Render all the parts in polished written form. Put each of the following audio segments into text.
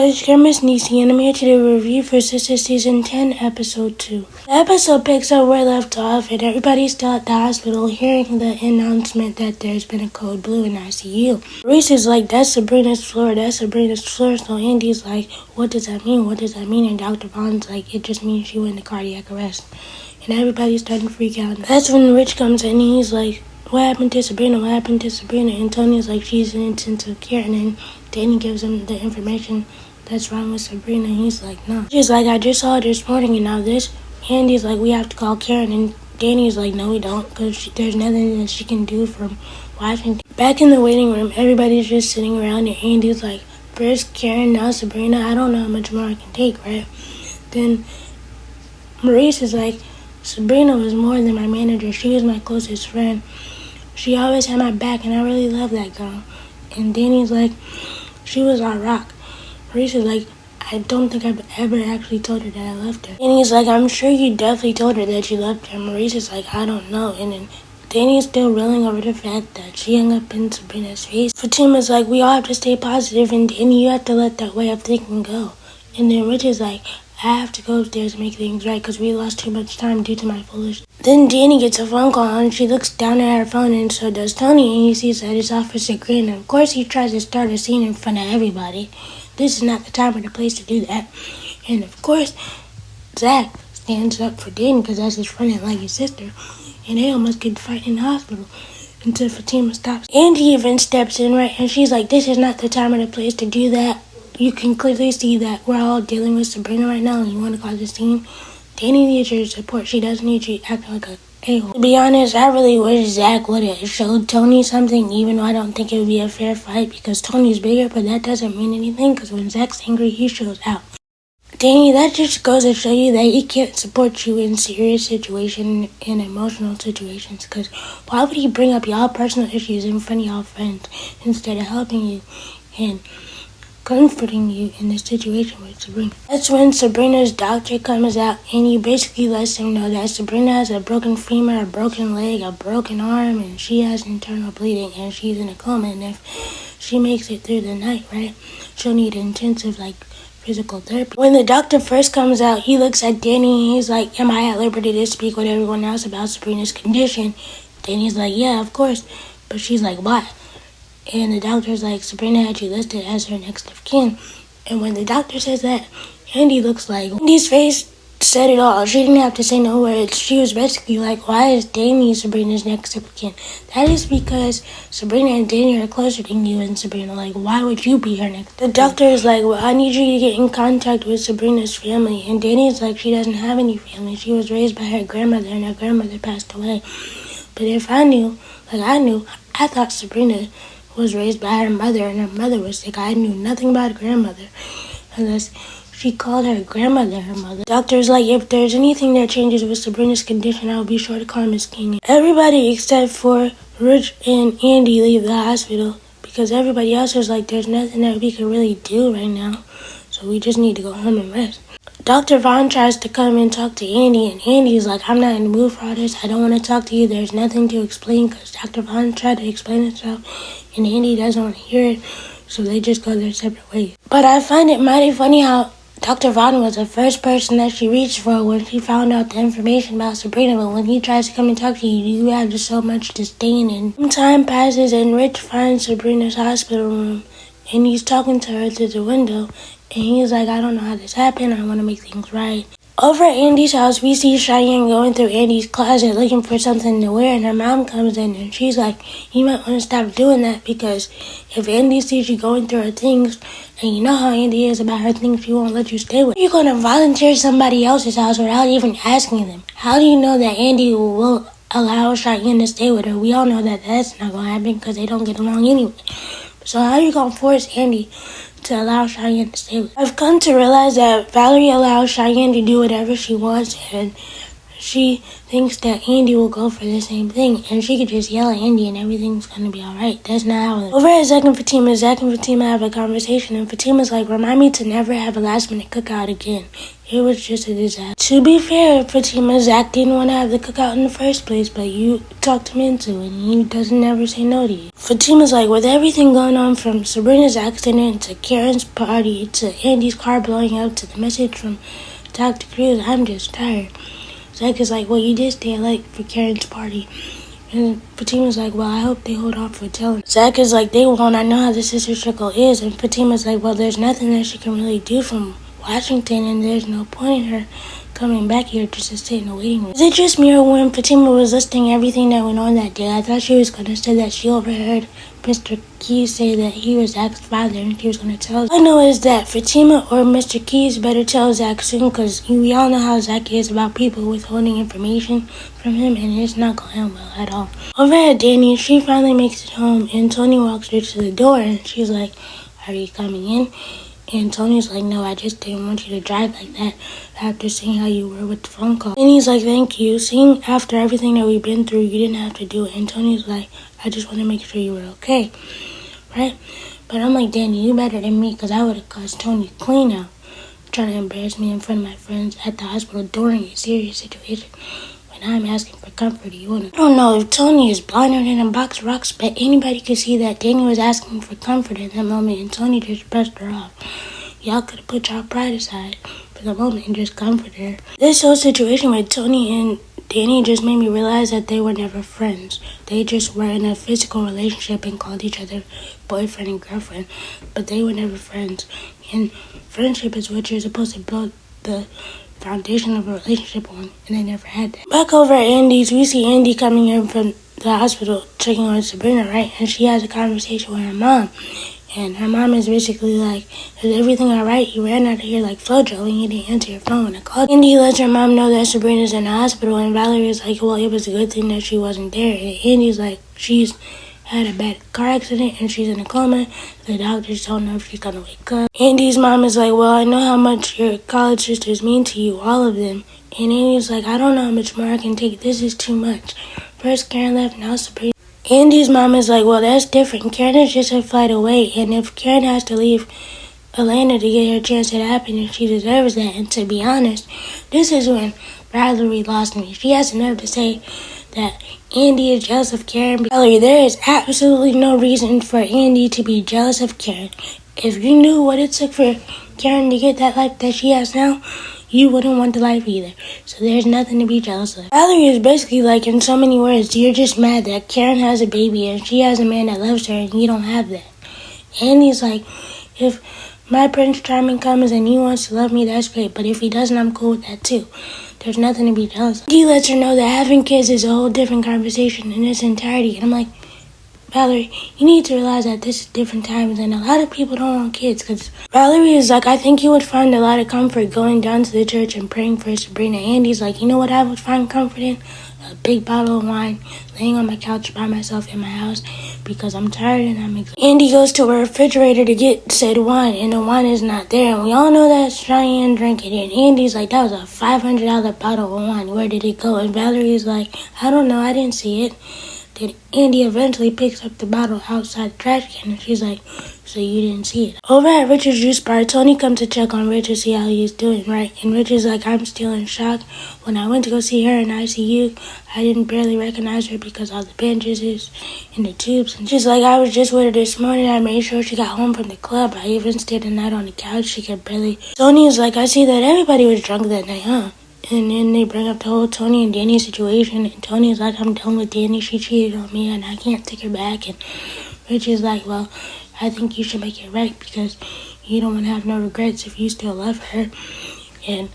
Hello, it's your Missniecytv, and I'm here to do a review for Sistas Season 10, Episode 2. The episode picks up where it left off, and everybody's still at the hospital hearing the announcement that there's been a code blue in ICU. Reese is like, that's Sabrina's floor, so Andy's like, what does that mean, and Dr. Vaughn's like, it just means she went into cardiac arrest. And everybody's starting to freak out. That's when Rich comes in, and he's like, what happened to Sabrina, and Tony's like, she's in intensive care, and then Danny gives him the information that's wrong with Sabrina, and he's like, no. She's like, I just saw her this morning, and now this. Andy's like, we have to call Karen, and Danny's like, no, we don't, because there's nothing that she can do from Washington. Back in the waiting room, everybody's just sitting around, and Andy's like, first Karen, now Sabrina, I don't know how much more I can take, right? Then Maurice is like, Sabrina was more than my manager, she was my closest friend. She always had my back, and I really love that girl. And Danny's like, she was our rock. Maurice is like, I don't think I've ever actually told her that I loved her. Danny's like, I'm sure you definitely told her that you loved her. Maurice is like, I don't know. And then Danny's still reeling over the fact that she hung up in Sabrina's face. Fatima's like, we all have to stay positive, and Danny, you have to let that way of thinking go. And then Rich is like, I have to go upstairs and make things right because we lost too much time due to my foolishness. Then Danny gets a phone call, and she looks down at her phone, and so does Tony, and he sees that it's Officer Green. And of course he tries to start a scene in front of everybody. This is not the time or the place to do that. And of course, Zach stands up for Danny because that's his friend and like his sister, and they almost get fighting in the hospital until Fatima stops. And he even steps in, right, and she's like, this is not the time or the place to do that. You can clearly see that we're all dealing with Sabrina right now, and you want to cause a scene. Danny needs your support. She doesn't need you acting like a a-hole. To be honest, I really wish Zach would have showed Tony something, even though I don't think it would be a fair fight because Tony's bigger, but that doesn't mean anything because when Zach's angry, he shows out. Danny, that just goes to show you that he can't support you in serious situations and emotional situations, because why would he bring up y'all personal issues in front of y'all friends instead of helping you and comforting you in this situation with Sabrina? That's when Sabrina's doctor comes out, and he basically lets him know that Sabrina has a broken femur, a broken leg, a broken arm, and she has internal bleeding, and she's in a coma, and if she makes it through the night, right, she'll need intensive, physical therapy. When the doctor first comes out, he looks at Danny, and he's like, am I at liberty to speak with everyone else about Sabrina's condition? Danny's like, yeah, of course, but she's like, why? And the doctor's like, Sabrina had you listed as her next of kin. And when the doctor says that, Andy looks like, Andy's face said it all. She didn't have to say no words. She was basically like, why is Danny Sabrina's next of kin? That is because Sabrina and Danny are closer than you and Sabrina. Like, why would you be her next? The doctor is like, well, I need you to get in contact with Sabrina's family. And Danny's like, she doesn't have any family. She was raised by her grandmother, and her grandmother passed away. But if I knew, I thought Sabrina was raised by her mother, and her mother was sick. I knew nothing about her grandmother unless she called her grandmother her mother. Doctor's like, if there's anything that changes with Sabrina's condition, I'll be sure to call Miss King. Everybody except for Rich and Andy leave the hospital because everybody else is like, there's nothing that we can really do right now, so we just need to go home and rest. Dr. Vaughn tries to come and talk to Andy, and Andy's like, I'm not in the mood for all this. I don't want to talk to you. There's nothing to explain because Dr. Vaughn tried to explain himself, and Andy doesn't want to hear it, so they just go their separate ways. But I find it mighty funny how Dr. Vaughn was the first person that she reached for when she found out the information about Sabrina, but when he tries to come and talk to you, you have just so much disdain. And some time passes, and Rich finds Sabrina's hospital room, and he's talking to her through the window, and he's like, I don't know how this happened. I want to make things right. Over at Andy's house, we see Cheyenne going through Andy's closet looking for something to wear, and her mom comes in, and she's like, you might want to stop doing that, because if Andy sees you going through her things, and you know how Andy is about her things, she won't let you stay with her. You're going to volunteer somebody else's house without even asking them. How do you know that Andy will allow Cheyenne to stay with her? We all know that that's not going to happen because they don't get along anyway. So how are you going to force Andy to allow Cheyenne to stay with her? I've come to realize that Valerie allows Cheyenne to do whatever she wants, and she thinks that Andy will go for the same thing, and she could just yell at Andy and everything's gonna be alright. That's not how it is. Over at Zach and Fatima have a conversation, and Fatima's like, remind me to never have a last minute cookout again. It was just a disaster. To be fair, Fatima, Zach didn't want to have the cookout in the first place, but you talked him into it, and he doesn't ever say no to you. Fatima's like, with everything going on from Sabrina's accident to Karen's party to Andy's car blowing up to the message from Dr. Cruz, I'm just tired. Zach is like, well, you did stay late for Karen's party. And Fatima's like, well, I hope they hold off for telling. Zach is like, they won't. I know how the sister circle is. And Fatima's like, well, there's nothing that she can really do from Washington, and there's no point in her coming back here just to sit in the waiting room. Is it just me, or when Fatima was listing everything that went on that day, I thought she was going to say that she overheard Mr. Keys say that he was Zach's father, and she was going to tell. All I know is that Fatima or Mr. Keys better tell Zach soon, because we all know how Zach is about people withholding information from him, and it's not going to end well at all. Over at Danny, she finally makes it home, and Tony walks her to the door, and she's like, are you coming in? And Tony's like, no, I just didn't want you to drive like that after seeing how you were with the phone call. And he's like, thank you. Seeing after everything that we've been through, you didn't have to do it. And Tony's like, I just want to make sure you were okay, right? But I'm like, Danny, you better than me, because I would have cussed Tony clean out, trying to embarrass me in front of my friends at the hospital during a serious situation. When I'm asking for comfort, you wanna. I don't know if Tony is blinder than a box of rocks, but anybody could see that Danny was asking for comfort in that moment, and Tony just brushed her off. Y'all could have put y'all pride aside for the moment and just comforted her. This whole situation with Tony and Danny just made me realize that they were never friends. They just were in a physical relationship and called each other boyfriend and girlfriend, but they were never friends. And friendship is what you're supposed to build the foundation of a relationship on, and they never had that. Back over at Andy's, we see Andy coming in from the hospital checking on Sabrina, right? And she has a conversation with her mom. And her mom is basically like, is everything alright? You ran out of here like Flojo and you didn't answer your phone when I called. Andy lets her mom know that Sabrina's in the hospital, and Valerie is like, well, it was a good thing that she wasn't there. And Andy's like, she's had a bad car accident and she's in a coma. The doctors don't know if she's gonna wake up. Andy's mom is like, well, I know how much your college sisters mean to you, all of them. And Andy's like, I don't know how much more I can take. This is too much. First Karen left, now Sabrina. Andy's mom is like, well, that's different. Karen is just a flight away, and if Karen has to leave Atlanta to get her chance at happiness, she deserves that. And to be honest, this is when Valerie lost me. She has the nerve to say that Andy is jealous of Karen. Valerie, there is absolutely no reason for Andy to be jealous of Karen. If you knew what it took for Karen to get that life that she has now, you wouldn't want the life either. So there's nothing to be jealous of. Valerie is basically like, in so many words, you're just mad that Karen has a baby and she has a man that loves her and you don't have that. And he's like, if my Prince Charming comes and he wants to love me, that's great. But if he doesn't, I'm cool with that too. There's nothing to be jealous of. He lets her know that having kids is a whole different conversation in its entirety. And I'm like, Valerie, you need to realize that this is different times and a lot of people don't want kids. Because Valerie is like, I think you would find a lot of comfort going down to the church and praying for Sabrina. Andy's like, you know what I would find comfort in? A big bottle of wine, laying on my couch by myself in my house because I'm tired and I'm exhausted. Andy goes to a refrigerator to get said wine, and the wine is not there. And we all know that Cheyenne drank it. And Andy's like, that was a $500 bottle of wine. Where did it go? And Valerie's like, I don't know. I didn't see it. Then Andy eventually picks up the bottle outside the trash can, and she's like, so you didn't see it. Over at Richard's juice bar, Tony comes to check on Rich to see how he's doing, right? And Richard's like, I'm still in shock. When I went to go see her in ICU, I didn't barely recognize her because all the bandages and the tubes. And she's like, I was just with her this morning. I made sure she got home from the club. I even stayed the night on the couch. She could barely. Tony's like, I see that everybody was drunk that night, huh? And then they bring up the whole Tony and Danny situation. And Tony's like, I'm done with Danny. She cheated on me and I can't take her back. And Rich is like, well, I think you should make it right because you don't want to have no regrets if you still love her. And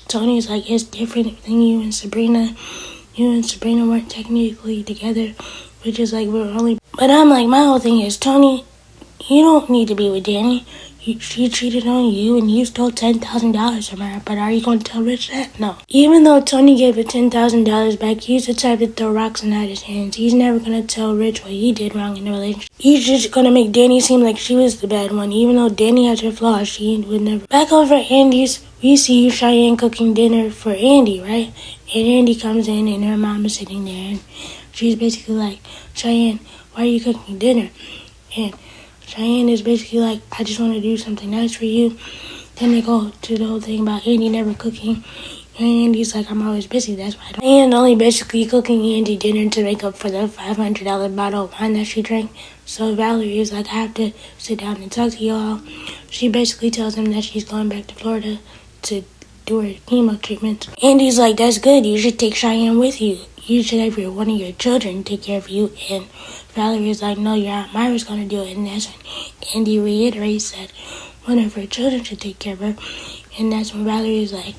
Tony's like, it's different than you and Sabrina. You and Sabrina weren't technically together. Which is like, we're only. But I'm like, my whole thing is, Tony, you don't need to be with Danny. she cheated on you and you stole $10,000 from her, but are you going to tell Rich that? No. Even though Tony gave her $10,000 back, he's the type to throw rocks in his hands. He's never going to tell Rich what he did wrong in the relationship. He's just going to make Danny seem like she was the bad one, even though Danny has her flaws. She would never. Back over at Andy's, we see Cheyenne cooking dinner for Andy, right? And Andy comes in and her mom is sitting there and she's basically like, Cheyenne, why are you cooking dinner? And Cheyenne is basically like, I just want to do something nice for you. Then they go to the whole thing about Andy never cooking. And Andy's like, I'm always busy, that's why I don't. And only basically cooking Andy dinner to make up for the $500 bottle of wine that she drank. So Valerie is like, I have to sit down and talk to y'all. She basically tells him that she's going back to Florida to do her chemo treatment. Andy's like, that's good, you should take Cheyenne with you. You should have one of your children take care of you. And Valerie is like, no, your Aunt Myra's going to do it. And that's when Andy reiterates that one of her children should take care of her. And that's when Valerie is like,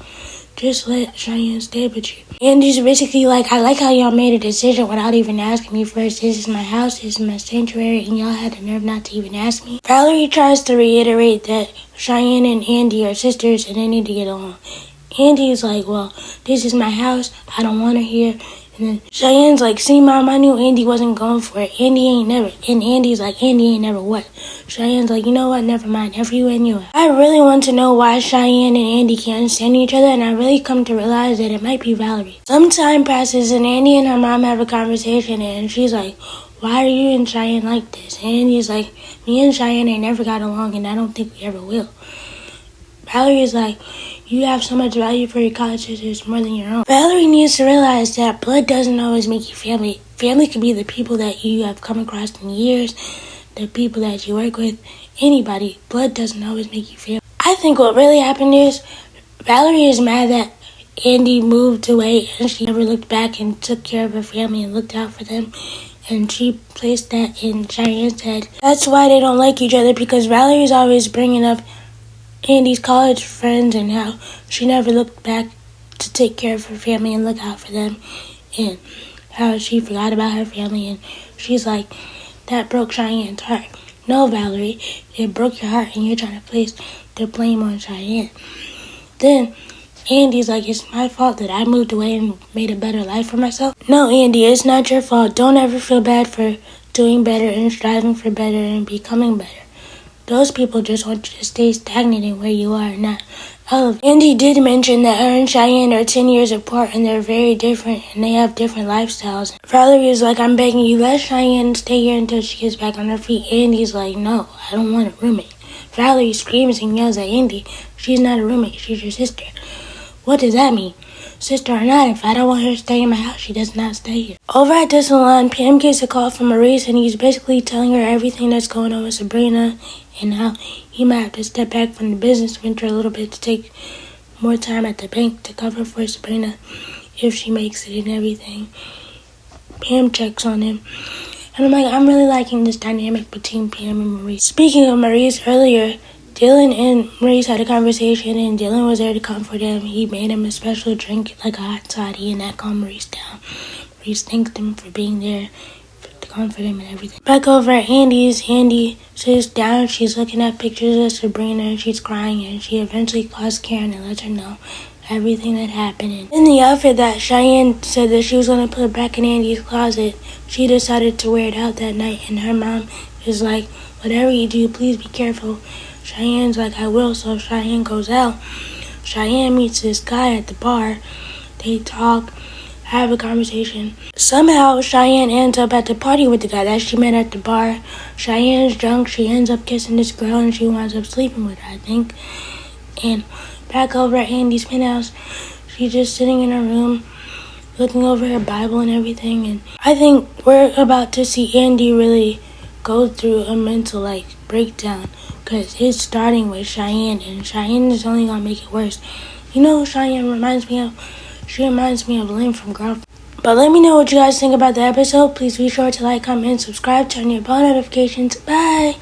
just let Cheyenne stay with you. Andy's basically like, I like how y'all made a decision without even asking me first. This is my house, this is my sanctuary, and y'all had the nerve not to even ask me. Valerie tries to reiterate that Cheyenne and Andy are sisters and they need to get along. Andy's like, well, this is my house, I don't want her here. And then Cheyenne's like, see, Mom, I knew Andy wasn't going for it. Andy ain't never. And Andy's like, Andy ain't never what? Cheyenne's like, you know what? Never mind. Never you and you. I really want to know why Cheyenne and Andy can't stand each other, and I really come to realize that it might be Valerie. Some time passes, and Andy and her mom have a conversation, and she's like, why are you and Cheyenne like this? And Andy's like, me and Cheyenne ain't never got along, and I don't think we ever will. Valerie is like, you have so much value for your college sisters more than your own. Valerie needs to realize that blood doesn't always make you family. Family could be the people that you have come across in years, the people that you work with, anybody. Blood doesn't always make you family. I think what really happened is Valerie is mad that Andy moved away and she never looked back and took care of her family and looked out for them. And she placed that in Cheyenne's head. That's why they don't like each other, because Valerie's always bringing up Andy's college friends and how she never looked back to take care of her family and look out for them, and how she forgot about her family. And she's like, that broke Cheyenne's heart. No, Valerie, it broke your heart and you're trying to place the blame on Cheyenne. Then Andy's like, it's my fault that I moved away and made a better life for myself. No, Andy, it's not your fault. Don't ever feel bad for doing better and striving for better and becoming better. Those people just want you to stay stagnant in where you are, not elevate. Andy did mention that her and Cheyenne are 10 years apart and they're very different and they have different lifestyles. Valerie is like, I'm begging you, let Cheyenne stay here until she gets back on her feet. Andy's like, no, I don't want a roommate. Valerie screams and yells at Andy, she's not a roommate, she's your sister. What does that mean? Sister or not, if I don't want her to stay in my house, she does not stay here. Over at the salon, Pam gets a call from Maurice and he's basically telling her everything that's going on with Sabrina and how he might have to step back from the business venture a little bit to take more time at the bank to cover for Sabrina if she makes it and everything. Pam checks on him. And I'm like, I'm really liking this dynamic between Pam and Maurice. Speaking of Maurice, earlier, Dylan and Maurice had a conversation and Dylan was there to comfort him. He made him a special drink, like a hot toddy, and that calmed Maurice down. Maurice thanked him for being there to comfort him and everything. Back over at Andy's, Andy sits down, she's looking at pictures of Sabrina and she's crying, and she eventually calls Karen and lets her know everything that happened. And in the outfit that Cheyenne said that she was going to put back in Andy's closet, she decided to wear it out that night, and her mom is like, whatever you do, please be careful. Cheyenne's like, I will. So Cheyenne goes out. Cheyenne meets this guy at the bar. They talk, have a conversation. Somehow Cheyenne ends up at the party with the guy that she met at the bar. Cheyenne's drunk. She ends up kissing this girl and she winds up sleeping with her, I think. And back over at Andy's penthouse, she's just sitting in her room looking over her Bible and everything. And I think we're about to see Andy really go through a mental breakdown, because it's starting with Cheyenne, and Cheyenne is only gonna make it worse. You know who Cheyenne reminds me of? She reminds me of Lynn from Girlfriend. But let me know what you guys think about the episode. Please be sure to like, comment, and subscribe. Turn your bell notifications. Bye!